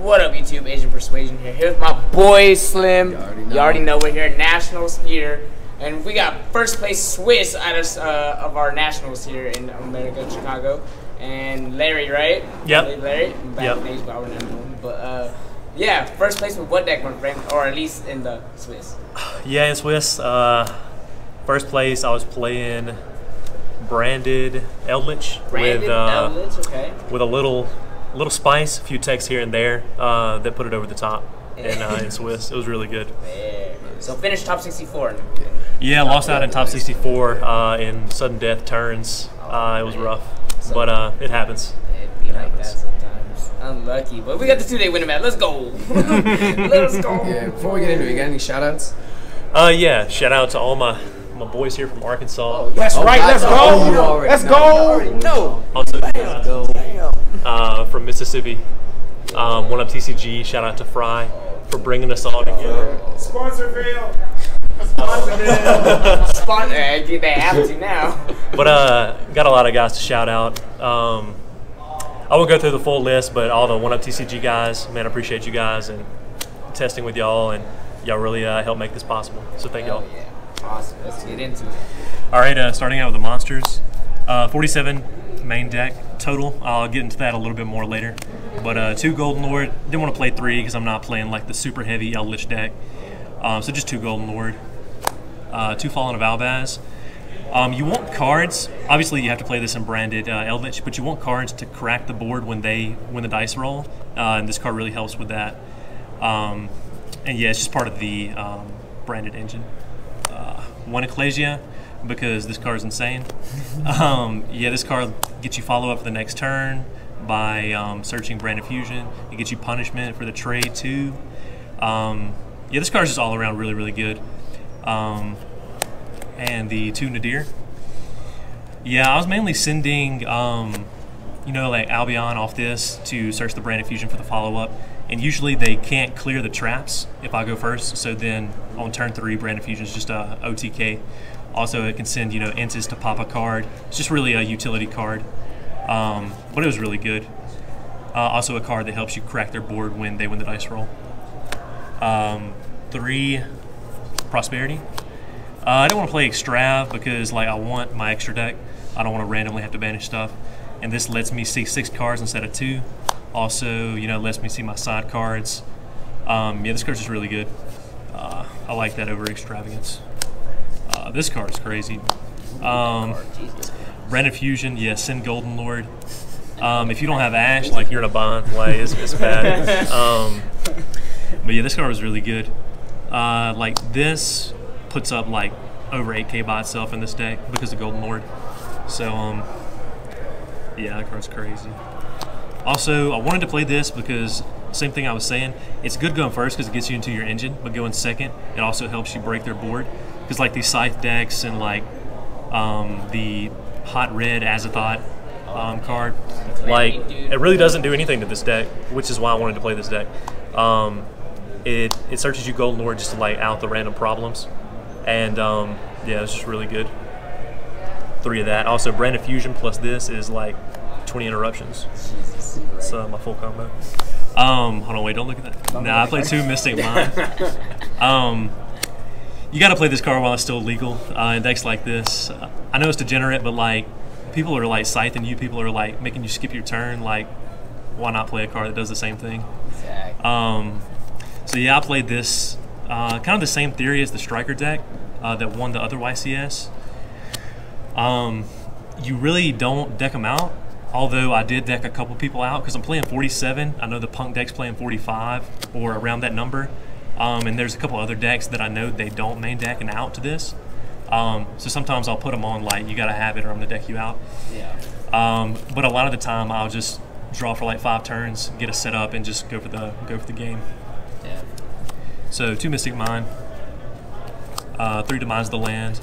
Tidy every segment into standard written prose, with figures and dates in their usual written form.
What up, YouTube? Asian Persuasion here. Here with my boy Slim. You already know we're here at Nationals here. And we got first place Swiss out of our Nationals here in America, Chicago. And Larry, right? Yep. Larry? Back in age, but I remember him. But yeah, first place with what deck, my friend? Or at least in the Swiss. Yeah, in Swiss, first place I was playing branded ELDLICH with a little spice, a few texts here and there that put it over the top in Swiss. It was really good. Yeah. So finished top 64. Yeah, lost out in top 64 in sudden death turns. It was rough, but it happens. It'd be like that sometimes. Unlucky, but we got the 2-day winning match. Let's go. Let's go. Yeah. Before we get into it, you got any shout outs? Yeah, shout out to all my boys here from Arkansas. That's right. Let's go. Let's go. No. Also, from Mississippi, one up TCG. Shout out to Fry for bringing us all together. Sponsorville. They have to now. But got a lot of guys to shout out. I won't go through the full list, but all the one up TCG guys, man, I appreciate you guys and testing with y'all, and y'all really helped make this possible. So thank y'all. Yeah. Awesome. Let's get into it. All right, starting out with the monsters. 47 main deck total. I'll get into that a little bit more later. But 2 Golden Lord. Didn't want to play 3 because I'm not playing like the super heavy ELDLICH deck. So just 2 Golden Lord. 2 Fallen of Albaz. You want cards. Obviously, you have to play this in branded ELDLICH, but you want cards to crack the board when the dice roll. And this card really helps with that. And yeah, it's just part of the branded engine. 1 Ecclesia, because this card's insane. Yeah, this card gets you follow up for the next turn by searching Branded Fusion. It gets you punishment for the trade too. Yeah, this card's just all around really, really good. And the 2 Nadir. Yeah, I was mainly sending, you know, like Albion off this to search the Branded Fusion for the follow-up. And usually they can't clear the traps if I go first. So then on turn 3, Branded Fusion is just a OTK. Also, it can send, you know, Entis to pop a card. It's just really a utility card. But it was really good. Also a card that helps you crack their board when they win the dice roll. 3 Prosperity. I don't want to play Extrav because like I want my extra deck. I don't want to randomly have to banish stuff. And this lets me see 6 cards instead of 2. Also, you know, lets me see my side cards. Yeah, this card's just really good. I like that over Extravagance. This card is crazy. Branded Fusion, yeah, send Golden Lord. If you don't have Ash, like you're in a bind, like it's bad. But yeah, this card was really good. Like this puts up like over 8K by itself in this deck because of Golden Lord. So yeah, that card's crazy. Also, I wanted to play this because same thing I was saying. It's good going first because it gets you into your engine, but going second, it also helps you break their board. Because like these Scythe decks and like the Hot Red Azathoth card, like it really doesn't do anything to this deck, which is why I wanted to play this deck. It searches you Golden Lord just to like out the random problems, and yeah, it's just really good. 3 of that. Also, Branded Fusion plus this is like 20 interruptions. It's my full combo. Hold on, wait, don't look at that. Nah, I played 2 Mystic Mind. You got to play this card while it's still legal in decks like this. I know it's degenerate, but like people are like scything you. People are like making you skip your turn. Like, why not play a card that does the same thing? Exactly. So yeah, I played this. Kind of the same theory as the Striker deck that won the other YCS. You really don't deck them out. Although I did deck a couple people out because I'm playing 47. I know the Punk deck's playing 45 or around that number. And there's a couple other decks that I know they don't main deck and out to this. So sometimes I'll put them on like, you gotta have it or I'm gonna deck you out. Yeah. But a lot of the time I'll just draw for like 5 turns, get a setup, and just go for the game. Yeah. So 2 Mystic Mind, 3 Demise the Land.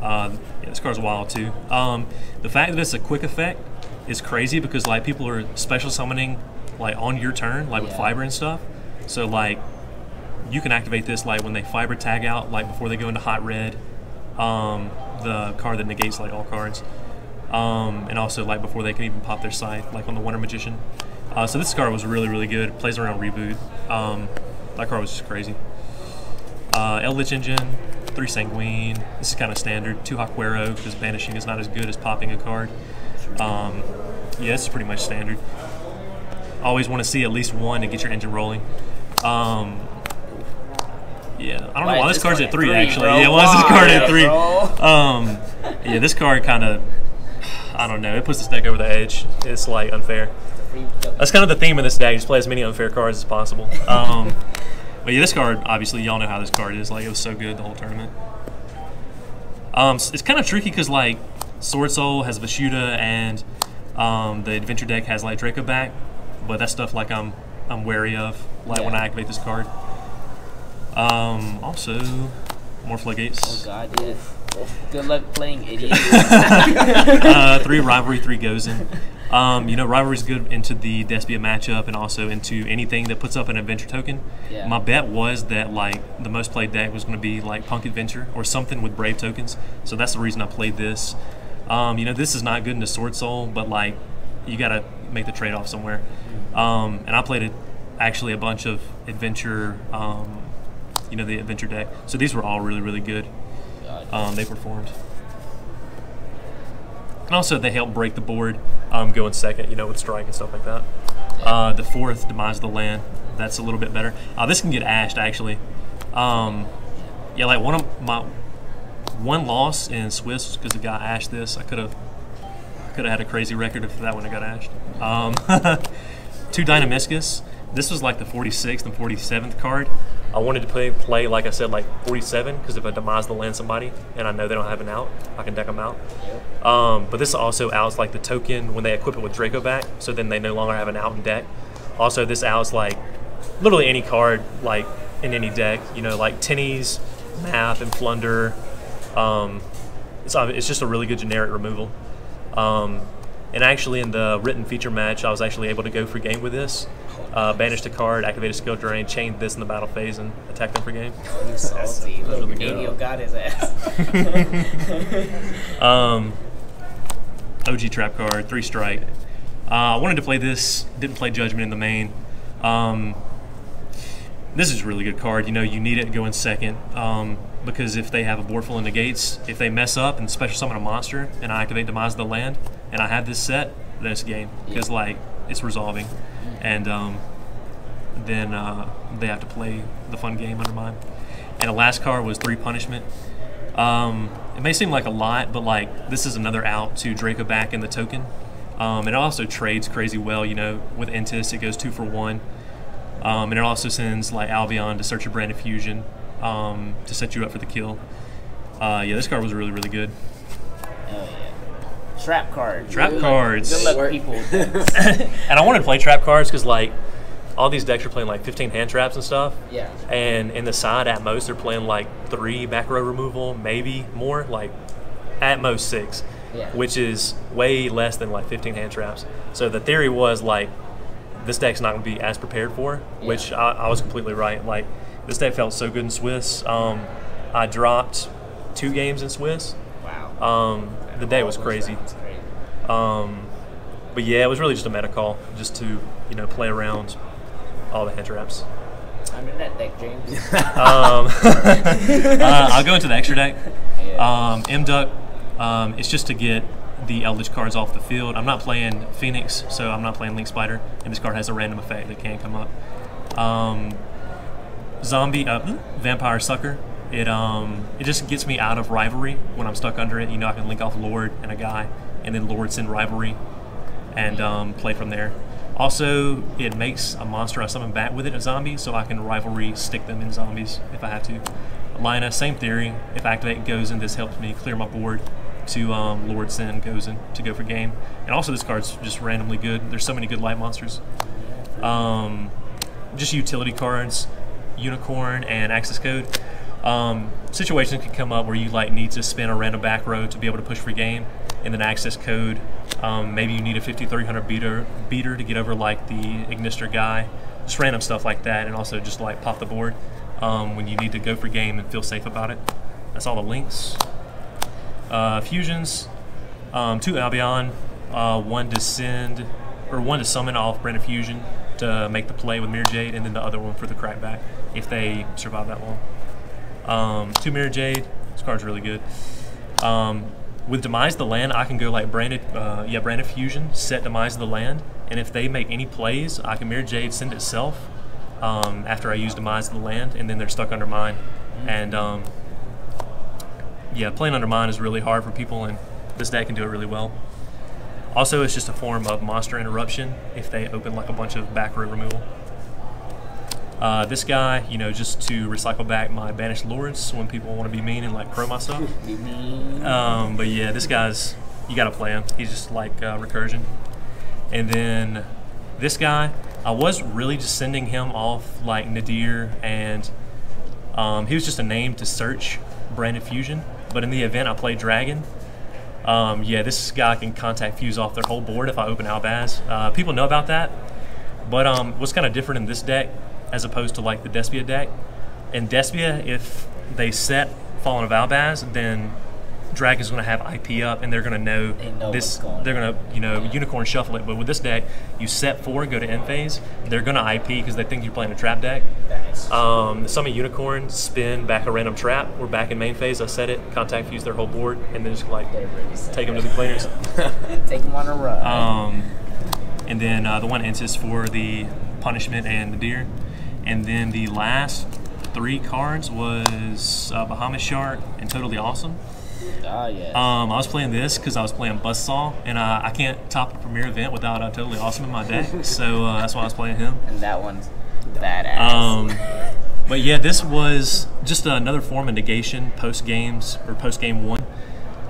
Yeah, this card's wild too. The fact that it's a quick effect is crazy because like people are special summoning like on your turn, like with Fiber and stuff. So like you can activate this like when they Fiber tag out, like before they go into Hot Red, the card that negates like all cards, and also like before they can even pop their Scythe, like on the Wonder Magician. So this card was really, really good. Plays around Reboot. That card was just crazy. ELDLICH Engine, 3 Sanguine. This is kind of standard. 2 Haquero, because banishing is not as good as popping a card. Yeah, this is pretty much standard. Always want to see at least 1 to get your engine rolling. Yeah, I don't know why this card's at 3 actually. Bro? Yeah, why is this card at 3? Yeah, this card kind of, I don't know, it puts this deck over the edge. It's like unfair. That's kind of the theme of this deck, just play as many unfair cards as possible. But yeah, this card, obviously, y'all know how this card is. Like, it was so good the whole tournament. It's kind of tricky because, like, Sword Soul has Vashuda and the Adventure deck has, like, Draco back. But that's stuff, like, I'm wary of, like, when I activate this card. Also, more Floodgates. Oh, God, yeah. Good luck playing, idiot. 3 Rivalry, 3 Gozen. You know, Rivalry's good into the Despia matchup and also into anything that puts up an Adventure token. Yeah. My bet was that, like, the most played deck was going to be, like, Punk Adventure or something with Brave tokens. So that's the reason I played this. You know, this is not good into Sword Soul, but, like, you got to make the trade-off somewhere. And I played actually a bunch of Adventure, you know, the Adventure deck. So these were all really, really good. They performed. And also, they help break the board, going second, you know, with strike and stuff like that. The 4th, Demise of the Land. That's a little bit better. This can get ashed, actually. Yeah, like one loss in Swiss because the guy ashed this. I could have had a crazy record if that one had got ashed. 2 Dynamiscus. This was like the 46th and 47th card. I wanted to play, like I said, like 47, because if I demise the land somebody and I know they don't have an out, I can deck them out. But this also outs like the token when they equip it with Draco back, so then they no longer have an out in deck. Also, this outs like literally any card like in any deck, you know, like Tinnies, Map, and Plunder. It's just a really good generic removal. And actually, in the written feature match, I was actually able to go for game with this. Banished a card, activate a skill drain, chained this in the battle phase, and attack them for game. You salty. Little Daniel got his ass. OG trap card, 3 strike. I wanted to play this, didn't play Judgment in the main. This is a really good card. You know, you need it to go in second. Because if they have a board full of negates, if they mess up and special summon a monster, and I activate Demise of the Land, and I have this set, then it's game. Because, like, it's resolving. And then they have to play the fun game under mine. And the last card was 3 Punishment. It may seem like a lot, but, like, this is another out to Draco back in the token. It also trades crazy well, you know. With Entis, it goes 2 for 1. And it also sends, like, Albion to search your Brand of Fusion. To set you up for the kill. Yeah, this card was really, really good. Oh, yeah. Trap cards. Trap cards. Good luck, people. And I wanted to play trap cards because, like, all these decks are playing, like, 15 hand traps and stuff. Yeah. And in the side, at most, they're playing, like, 3 back row removal, maybe more. Like, at most 6. Yeah. Which is way less than, like, 15 hand traps. So the theory was, like, this deck's not going to be as prepared for, which I was completely right. Like, this deck felt so good in Swiss. I dropped 2 games in Swiss. Wow. The day was crazy. But yeah, it was really just a meta call, just to, you know, play around all the hand traps. I'm in that deck, James. I'll go into the extra deck. M-Duck, it's just to get the Eldritch cards off the field. I'm not playing Phoenix, so I'm not playing Link Spider, and this card has a random effect that can come up. Zombie, Vampire Sucker. It just gets me out of Rivalry when I'm stuck under it. You know, I can link off Lord and a guy, and then Lord send Rivalry, and play from there. Also, it makes a monster I summon back with it, a zombie, so I can Rivalry stick them in zombies if I have to. Lina, same theory. If I activate Gozen, this helps me clear my board to Lord send Gozen to go for game. And also, this card's just randomly good. There's so many good light monsters. Just utility cards. Unicorn and access code. Situations can come up where you like need to spin a random back row to be able to push for game, and then access code. Maybe you need a 5300 beater to get over like the Ignister guy. Just random stuff like that, and also just like pop the board when you need to go for game and feel safe about it. That's all the links. Fusions, 2 Albion, 1 Descend, or one to summon off Brand of Fusion to make the play with Mirror Jade, and then the other one for the crackback if they survive that long. 2 Mirror Jade. This card's really good. With Demise the Land, I can go like Brand of Fusion, set Demise the Land, and if they make any plays, I can Mirror Jade send itself after I use Demise the Land, and then they're stuck under mine. And yeah, playing under mine is really hard for people, and this deck can do it really well. Also, it's just a form of monster interruption if they open like a bunch of back row removal. This guy, you know, just to recycle back my Banished Lords when people want to be mean and like pro my stuff. But yeah, this guy's, you gotta play him. He's just like recursion. And then this guy, I was really just sending him off like Nadir, and he was just a name to search Brand of Fusion. But in the event I played Dragon, yeah, this guy can contact fuse off their whole board if I open Albaz. People know about that, but what's kind of different in this deck as opposed to like the Despia deck, in Despia, if they set Fallen of Albaz, then Dragon's going to have IP up, and they're going to know this. They're going to, you know, Unicorn shuffle it. But with this deck, you set 4 and go to end phase. They're going to IP because they think you're playing a trap deck. Summon Unicorn, spin back a random trap. We're back in main phase. I set it, contact fuse their whole board, and then just like take them to the cleaners. Take them on a run. And then the one Entis for the punishment and the deer. And then the last 3 cards was Bahamas Shark and Totally Awesome. Yes. I was playing this because I was playing Buzzsaw, and I can't top a Premier event without Totally Awesome in my deck, so that's why I was playing him. And that one's badass. But yeah, this was just another form of negation post-games, or post-game 1.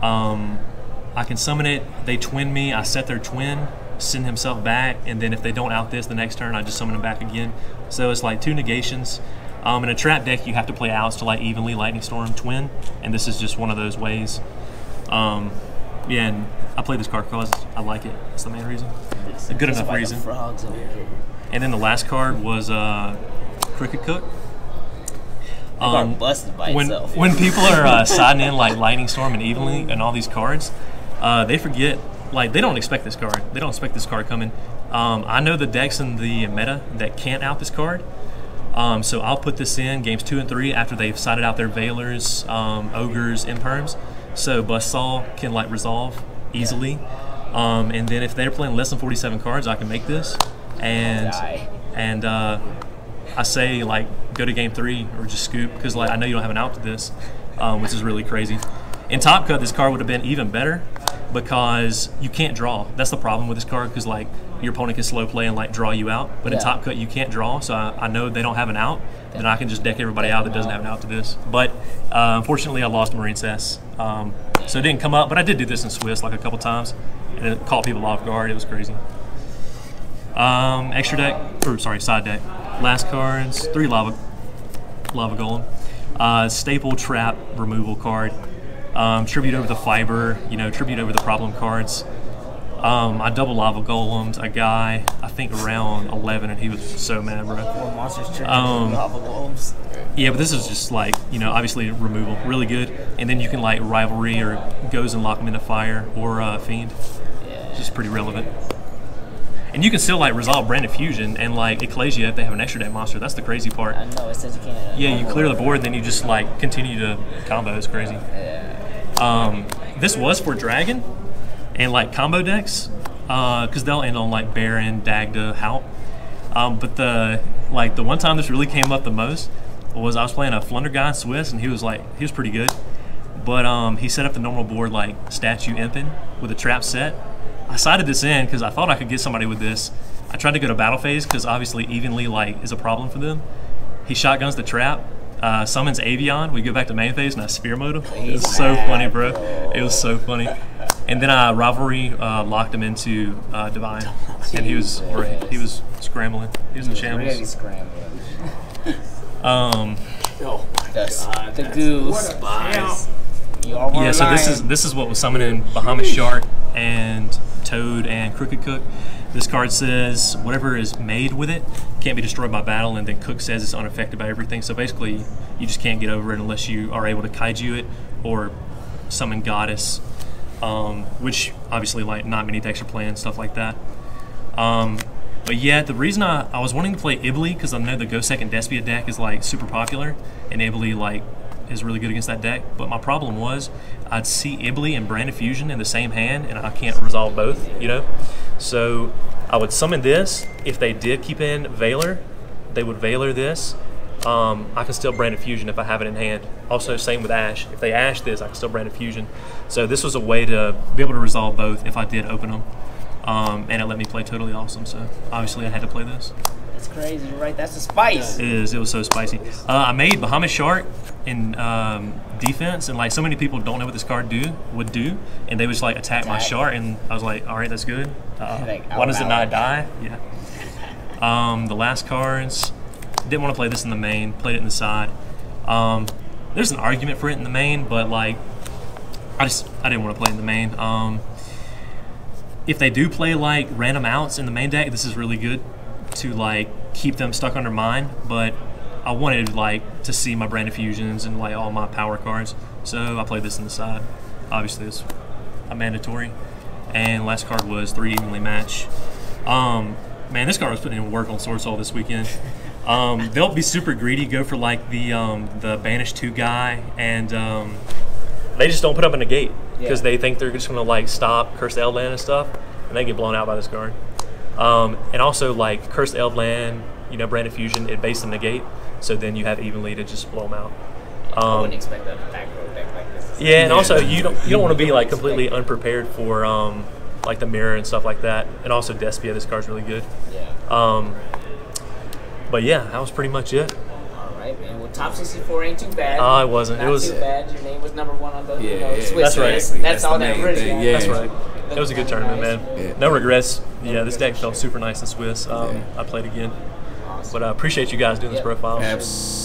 I can summon it, they twin me, I set their twin, send himself back, and then if they don't out this the next turn, I just summon him back again. So it's like 2 negations. In a trap deck, you have to play outs to like evenly Lightning Storm twin, and this is just one of those ways. Yeah, and I played this card because I like it. That's the main reason. A good enough reason. And then the last card was Crooked Cook. When people are siding in like Lightning Storm and evenly and all these cards, they forget, like, they don't expect this card. They don't expect this card coming. I know the decks in the meta that can't out this card. So I'll put this in games 2 and 3 after they've sided out their Veilers, Ogres, Imperms. So Buzzsaw can like resolve easily. And then if they're playing less than 47 cards, I can make this. And I say like go to game 3 or just scoop, because like I know you don't have an out to this, which is really crazy. In Top Cut, this card would have been even better because you can't draw. That's the problem with this card, because like your opponent can slow play and like draw you out. But in Top Cut, you can't draw, so I know they don't have an out, then I can just deck everybody out that doesn't have an out to this. But unfortunately, I lost Marine Cess, so it didn't come up. But I did do this in Swiss like a couple times, and it caught people off guard. It was crazy. Extra deck, or sorry, side deck. Last cards, 3 Lava Golem. Staple Trap removal card. Tribute over the Fiber, you know, tribute over the problem cards. I double Lava Golemed a guy, I think around 11, and he was so mad, bro. Lava Golems. Yeah, but this is just like, you know, obviously removal, really good. And then you can like Rivalry or Goes and lock them into Fire, or Fiend. Yeah. It's just pretty relevant. And you can still like resolve Brand of Fusion and like Ecclesia if they have an extra deck monster. That's the crazy part. I know, it says you can't. Yeah, you clear the board, then you just like continue to combo. It's crazy. Yeah. This was for Dragon and like combo decks, because they'll end on like Baron, Dagda, Hout. But the one time this really came up the most was I was playing a Flunder guy in Swiss, and he was pretty good. But he set up the normal board like Statue Impin with a trap set. I sided this in because I thought I could get somebody with this. I tried to go to battle phase because obviously evenly like is a problem for them. He shotguns the trap, summons Avion. We go back to main phase and I spear mode him. It was so funny, bro. It was so funny. And then I Rivalry locked him into Divine, and he was scrambling. He was in shambles. Really scrambling. The goose. Yeah, so this is what was summoning Bahamas Shark and Toad and Crooked Cook. This card says whatever is made with it can't be destroyed by battle, and then Cook says it's unaffected by everything. So basically, you just can't get over it unless you are able to kaiju it or summon Goddess, which obviously like not many decks are playing stuff like that. But yeah, the reason I was wanting to play ELDLICH because I know the Go Second Despia deck is like super popular, and ELDLICH like is really good against that deck. But my problem was I'd see ELDLICH and Brand of Fusion in the same hand, and I can't resolve both, you know? So I would summon this. If they did keep in Veiler, they would Veiler this. I can still Brand of Fusion if I have it in hand. Also, same with Ash. If they Ash this, I can still Brand of Fusion. So this was a way to be able to resolve both if I did open them. And it let me play Totally Awesome, so obviously I had to play this. That's crazy, right? That's the spice. It is. It was so spicy. I made Bahamut Shark in defense, and like so many people don't know what this card would do, and they would just like attack my Shark, and I was like, all right, that's good. Why does it not die? Yeah. The last cards, didn't want to play this in the main, played it in the side. There's an argument for it in the main, but like I didn't want to play in the main. If they do play like random outs in the main deck, this is really good to like keep them stuck under mine, but I wanted like to see my Brand of Fusions and like all my power cards, so I played this in the side. Obviously it's a mandatory. And last card was 3 Evenly Match. Man, this card was putting in work on Sword Soul this weekend. They'll be super greedy, go for like the Banish 2 guy, and they just don't put up a negate because they think they're just going to like stop Cursed Eldland and stuff, and they get blown out by this card. And also like Cursed Eldland, you know, Brand of Fusion, it based on negate, so then you have Evenly to just blow them out. I wouldn't expect a back row deck like this. Yeah, and also you don't want to be like completely unprepared for like the mirror and stuff like that, and also Despia. This card's really good. Yeah. But yeah, that was pretty much it. Right, man. Well, top 64 ain't too bad. It wasn't. Not it was too bad. Your name was #1 on the Swiss That's right. list. That's all that really thing. Yeah. That's right. It was a good tournament, man. Yeah. No regrets. Yeah, this deck felt super nice in Swiss. I played again. Awesome. But I appreciate you guys doing this profile. Absolutely.